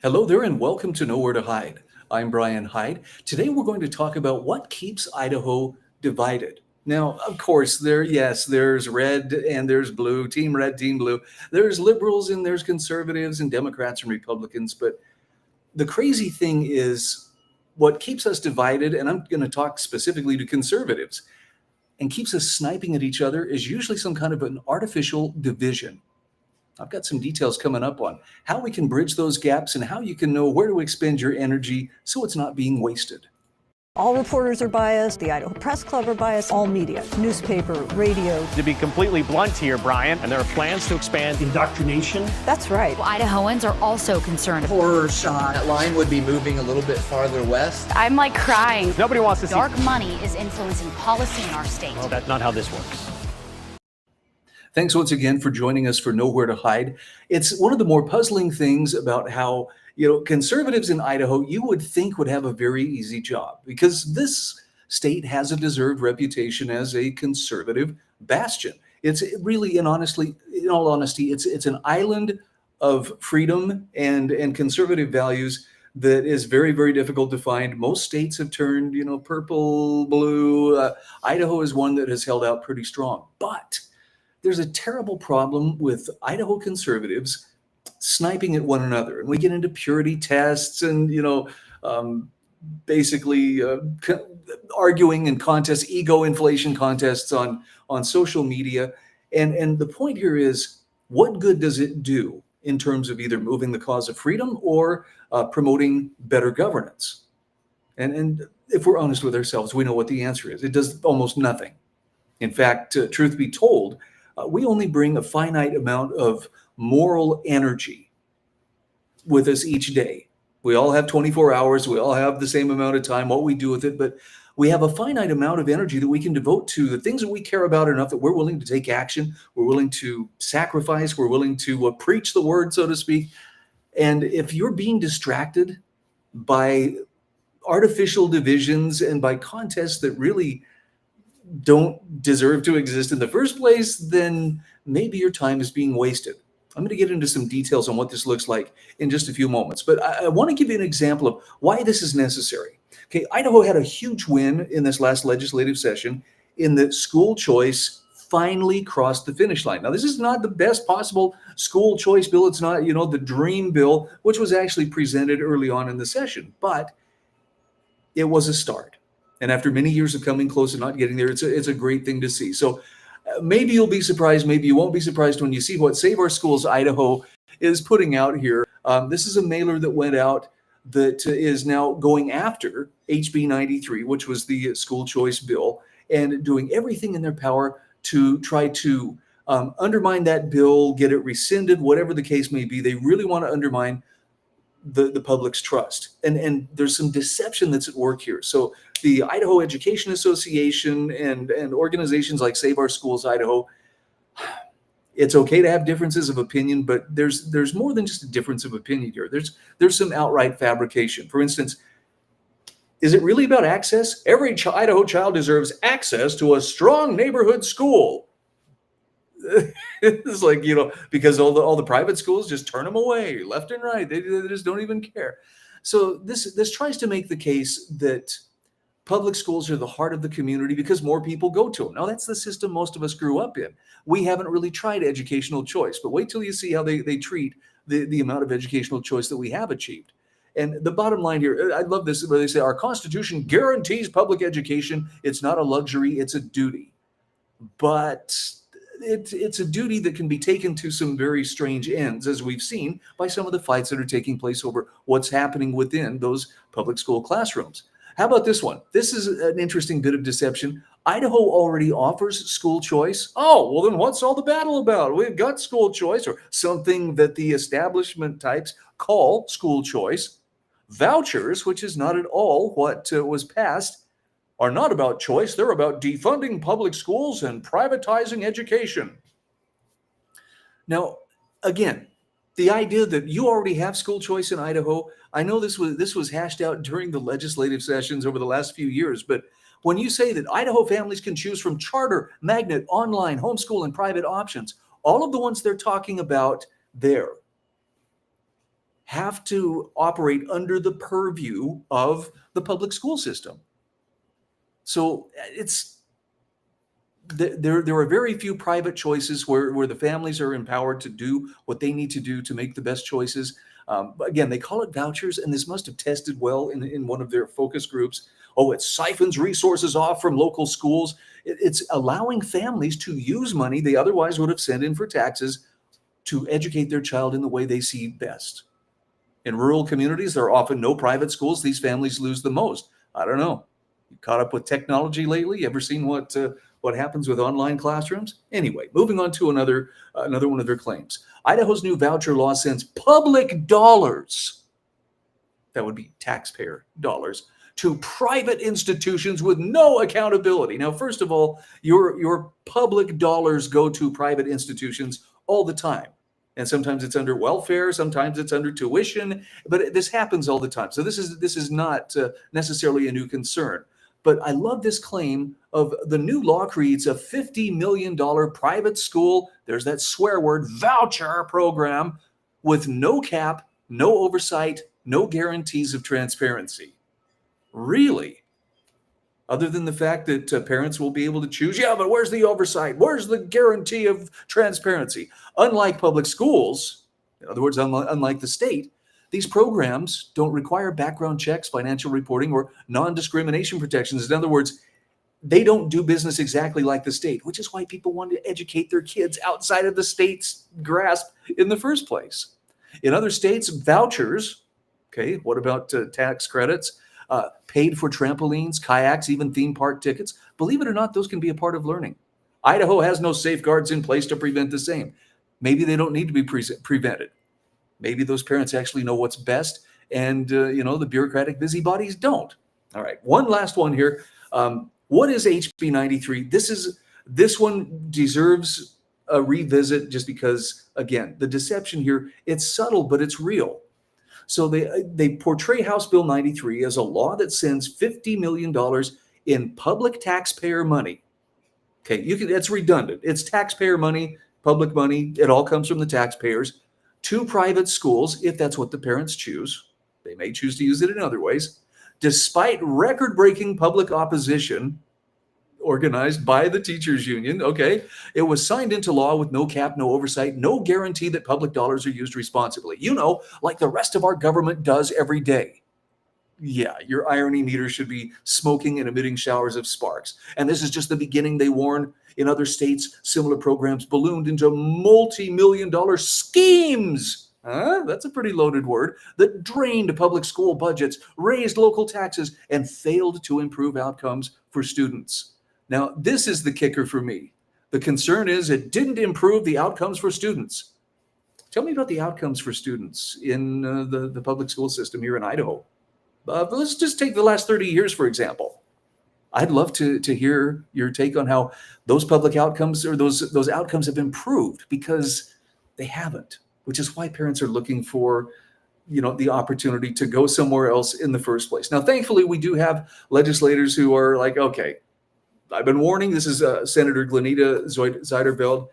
Hello there, and welcome to Nowhere to Hide. I'm Brian Hyde. Today we're going to talk about what keeps Idaho divided. Now, of course, there's red and there's blue, team red, team blue. There's liberals and there's conservatives and Democrats and Republicans. But the crazy thing is what keeps us divided, and I'm going to talk specifically to conservatives, and keeps us sniping at each other is usually some kind of an artificial division. I've got some details coming up on how we can bridge those gaps and how you can know where to expend your energy so it's not being wasted. All reporters are biased, the Idaho Press Club are biased, all media, newspaper, radio. To be completely blunt here, Brian, and there are plans to expand indoctrination. That's right. Well, Idahoans are also concerned. Horror shot. That line would be moving a little bit farther west. I'm like crying. Nobody wants to see dark money is influencing policy in our state. Well, that's not how this works. Thanks once again for joining us for Nowhere to Hide. It's one of the more puzzling things about how, conservatives in Idaho, you would think would have a very easy job because this state has a deserved reputation as a conservative bastion. It's really, in all honesty, it's an island of freedom and conservative values that is very, very difficult to find. Most states have turned, purple, blue. Idaho is one that has held out pretty strong, but there's a terrible problem with Idaho conservatives sniping at one another. And we get into purity tests and, basically arguing and contests, ego inflation contests on social media. And the point here is, what good does it do in terms of either moving the cause of freedom or promoting better governance? And if we're honest with ourselves, we know what the answer is. It does almost nothing. In fact, truth be told, we only bring a finite amount of moral energy with us each day. We all have 24 hours. We all have the same amount of time, what we do with it. But we have a finite amount of energy that we can devote to the things that we care about enough that we're willing to take action. We're willing to sacrifice. We're willing to preach the word, so to speak. And if you're being distracted by artificial divisions and by contests that really don't deserve to exist in the first place, then maybe your time is being wasted. I'm going to get into some details on what this looks like in just a few moments, but I want to give you an example of why this is necessary. Okay, Idaho had a huge win in this last legislative session in that school choice finally crossed the finish line. Now, this is not the best possible school choice bill. It's not, the dream bill, which was actually presented early on in the session, but it was a start. And after many years of coming close and not getting there, it's a great thing to see. So maybe you'll be surprised, maybe you won't be surprised when you see what Save Our Schools Idaho is putting out here. This is a mailer that went out that is now going after HB 93, which was the school choice bill, and doing everything in their power to try to undermine that bill, get it rescinded, whatever the case may be. They really want to undermine the public's trust. And there's some deception that's at work here. So the Idaho Education Association and organizations like Save Our Schools Idaho, it's okay to have differences of opinion, but there's more than just a difference of opinion here. There's some outright fabrication. For instance, is it really about access? Every Idaho child deserves access to a strong neighborhood school. It's like, because all the private schools just turn them away left and right. They just don't even care. So this tries to make the case that public schools are the heart of the community because more people go to them. Now, that's the system most of us grew up in. We haven't really tried educational choice, but wait till you see how they treat the amount of educational choice that we have achieved. And the bottom line here, I love this, where they say our Constitution guarantees public education. It's not a luxury, it's a duty. But it's a duty that can be taken to some very strange ends, as we've seen by some of the fights that are taking place over what's happening within those public school classrooms. How about this one? This is an interesting bit of deception. Idaho already offers school choice. Oh, well, then what's all the battle about? We've got school choice, or something that the establishment types call school choice. Vouchers, which is not at all what was passed, are not about choice. They're about defunding public schools and privatizing education. Now, again, the idea that you already have school choice in Idaho, I know this was hashed out during the legislative sessions over the last few years, but when you say that Idaho families can choose from charter, magnet, online, homeschool, and private options, all of the ones they're talking about there have to operate under the purview of the public school system. So there are very few private choices where the families are empowered to do what they need to do to make the best choices. Again, they call it vouchers, and this must have tested well in one of their focus groups. Oh, it siphons resources off from local schools. It's allowing families to use money they otherwise would have sent in for taxes to educate their child in the way they see best. In rural communities, there are often no private schools. These families lose the most. I don't know. You caught up with technology lately? You ever seen what happens with online classrooms? Anyway, moving on to another one of their claims. Idaho's new voucher law sends public dollars, that would be taxpayer dollars, to private institutions with no accountability. Now, first of all, your public dollars go to private institutions all the time. And sometimes it's under welfare, sometimes it's under tuition, but this happens all the time. So this is not necessarily a new concern. But I love this claim of the new law creates a $50 million private school, there's that swear word, voucher program with no cap, no oversight, no guarantees of transparency. Really? Other than the fact that parents will be able to choose, yeah, but where's the oversight? Where's the guarantee of transparency? Unlike public schools, in other words, unlike the state, these programs don't require background checks, financial reporting, or non-discrimination protections. In other words, they don't do business exactly like the state, which is why people want to educate their kids outside of the state's grasp in the first place. In other states, vouchers, okay, what about tax credits? Paid for trampolines, kayaks, even theme park tickets. Believe it or not, those can be a part of learning. Idaho has no safeguards in place to prevent the same. Maybe they don't need to be prevented. Maybe those parents actually know what's best, and the bureaucratic busybodies don't. All right, one last one here. What is HB 93? This one deserves a revisit just because, again, the deception here, it's subtle, but it's real. So they portray House Bill 93 as a law that sends $50 million in public taxpayer money. Okay, it's redundant. It's taxpayer money, public money. It all comes from the taxpayers to private schools, if that's what the parents choose. They may choose to use it in other ways. Despite record-breaking public opposition organized by the teachers union, okay, it was signed into law with no cap, no oversight, no guarantee that public dollars are used responsibly. Like the rest of our government does every day. Yeah, your irony meter should be smoking and emitting showers of sparks. And this is just the beginning. They warn in other states, similar programs ballooned into multi-million-dollar schemes. That's a pretty loaded word, that drained public school budgets, raised local taxes, and failed to improve outcomes for students. Now, this is the kicker for me. The concern is it didn't improve the outcomes for students. Tell me about the outcomes for students in the public school system here in Idaho. Let's just take the last 30 years, for example. I'd love to hear your take on how those public outcomes or those outcomes have improved, because they haven't, which is why parents are looking for the opportunity to go somewhere else in the first place. Now, thankfully, we do have legislators who are like, okay, I've been warning. This is Senator Glenita Zuiderveld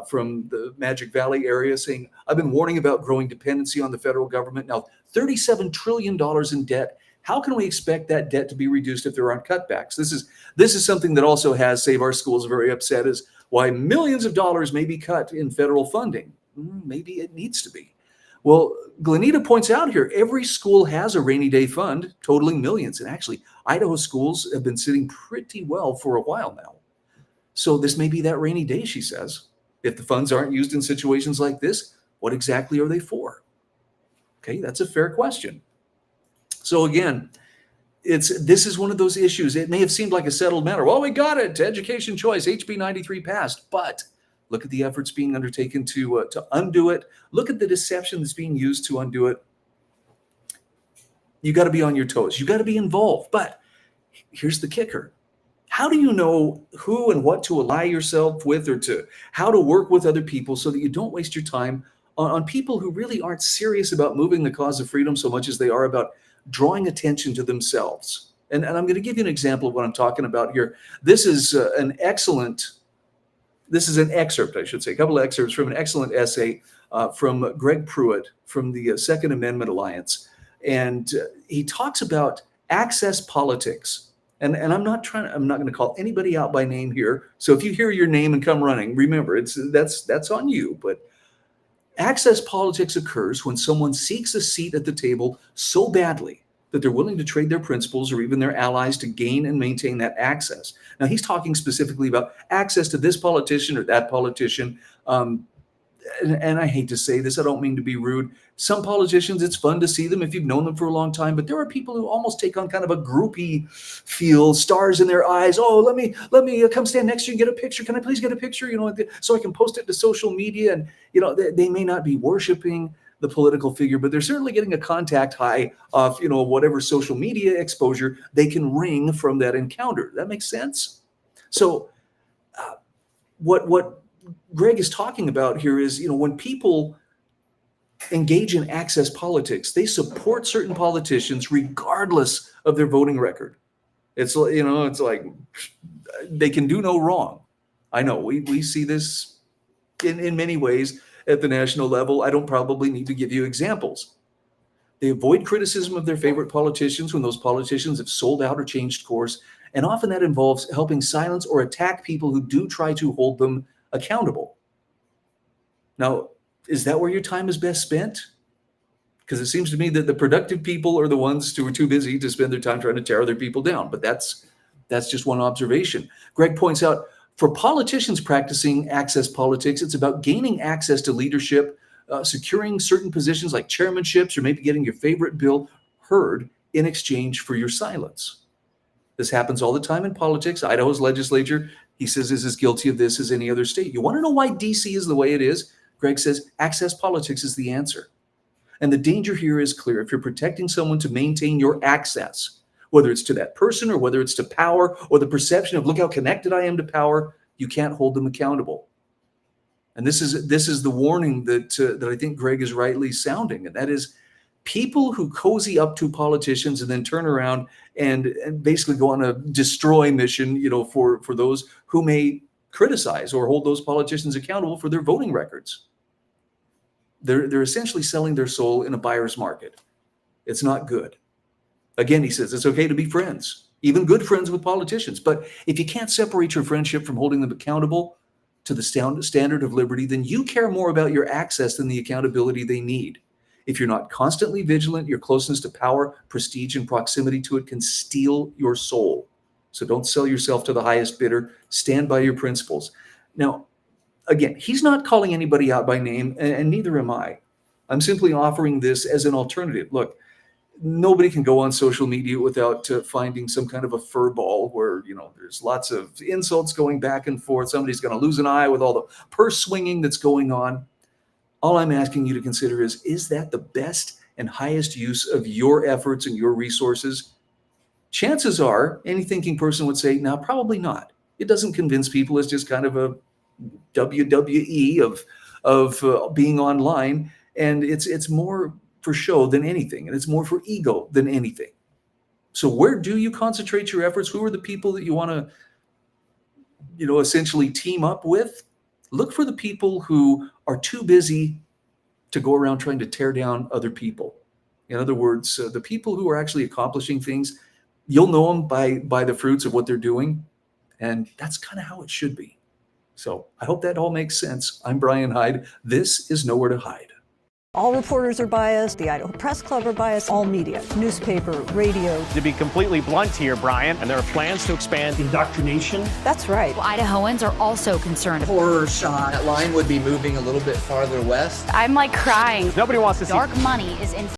from the Magic Valley area saying, I've been warning about growing dependency on the federal government. Now, $37 trillion in debt. How can we expect that debt to be reduced if there aren't cutbacks? This is something that also has Save Our Schools very upset, is why millions of dollars may be cut in federal funding. Maybe it needs to be. Well, Glenita points out here, every school has a rainy day fund totaling millions. And actually, Idaho schools have been sitting pretty well for a while now. So this may be that rainy day, she says. If the funds aren't used in situations like this, what exactly are they for? Okay, that's a fair question. So again, this is one of those issues. It may have seemed like a settled matter. Well, we got it. Education choice, HB 93 passed. But look at the efforts being undertaken to undo it. Look at the deception that's being used to undo it. You got to be on your toes. You got to be involved. But here's the kicker. How do you know who and what to ally yourself with, or to how to work with other people so that you don't waste your time on people who really aren't serious about moving the cause of freedom so much as they are about drawing attention to themselves? And I'm going to give you an example of what I'm talking about here. This is an excerpt, I should say, a couple of excerpts from an excellent essay from Greg Pruitt from the Second Amendment Alliance. And he talks about access politics. And I'm not going to call anybody out by name here. So if you hear your name and come running, remember, that's on you. But access politics occurs when someone seeks a seat at the table so badly that they're willing to trade their principles or even their allies to gain and maintain that access. Now, he's talking specifically about access to this politician or that politician. And I hate to say this, I don't mean to be rude. Some politicians, it's fun to see them if you've known them for a long time, but there are people who almost take on kind of a groupie feel, stars in their eyes. Oh, let me come stand next to you and get a picture. Can I please get a picture? So I can post it to social media. And, they may not be worshiping the political figure, but they're certainly getting a contact high off, whatever social media exposure they can wring from that encounter. That makes sense? So what Greg is talking about here is, when people engage in access politics, they support certain politicians regardless of their voting record. It's like they can do no wrong. I know we see this in many ways at the national level. I don't probably need to give you examples. They avoid criticism of their favorite politicians when those politicians have sold out or changed course. And often that involves helping silence or attack people who do try to hold them accountable. Now, is that where your time is best spent? Because it seems to me that the productive people are the ones who are too busy to spend their time trying to tear other people down. But that's just one observation. Greg points out, for politicians practicing access politics, it's about gaining access to leadership, securing certain positions like chairmanships, or maybe getting your favorite bill heard in exchange for your silence. This happens all the time in politics. Idaho's legislature, he says, is as guilty of this as any other state. You want to know why DC is the way it is? Greg says access politics is the answer. And the danger here is clear. If you're protecting someone to maintain your access, whether it's to that person or whether it's to power or the perception of, look how connected I am to power, you can't hold them accountable. And this is the warning that I think Greg is rightly sounding. And that is, people who cozy up to politicians and then turn around and basically go on a destroy mission, for those who may criticize or hold those politicians accountable for their voting records. They're essentially selling their soul in a buyer's market. It's not good. Again, he says it's okay to be friends, even good friends with politicians. But if you can't separate your friendship from holding them accountable to the standard of liberty, then you care more about your access than the accountability they need. If you're not constantly vigilant, your closeness to power, prestige, and proximity to it can steal your soul. So don't sell yourself to the highest bidder. Stand by your principles. Now, again, he's not calling anybody out by name, and neither am I. I'm simply offering this as an alternative. Look, nobody can go on social media without finding some kind of a fur ball where, there's lots of insults going back and forth. Somebody's going to lose an eye with all the purse swinging that's going on. All I'm asking you to consider is that the best and highest use of your efforts and your resources? Chances are any thinking person would say, no, probably not. It doesn't convince people. It's just kind of a WWE of being online. And it's more for show than anything. And it's more for ego than anything. So where do you concentrate your efforts? Who are the people that you want to, essentially team up with? Look for the people who are too busy to go around trying to tear down other people. In other words, the people who are actually accomplishing things, you'll know them by the fruits of what they're doing. And that's kind of how it should be. So I hope that all makes sense. I'm Brian Hyde. This is Nowhere to Hide. All reporters are biased. The Idaho Press Club are biased. All media, newspaper, radio. To be completely blunt here, Brian, and there are plans to expand indoctrination. That's right. Well, Idahoans are also concerned. Horror shot. That line would be moving a little bit farther west. I'm crying. Nobody wants to see Dark money is in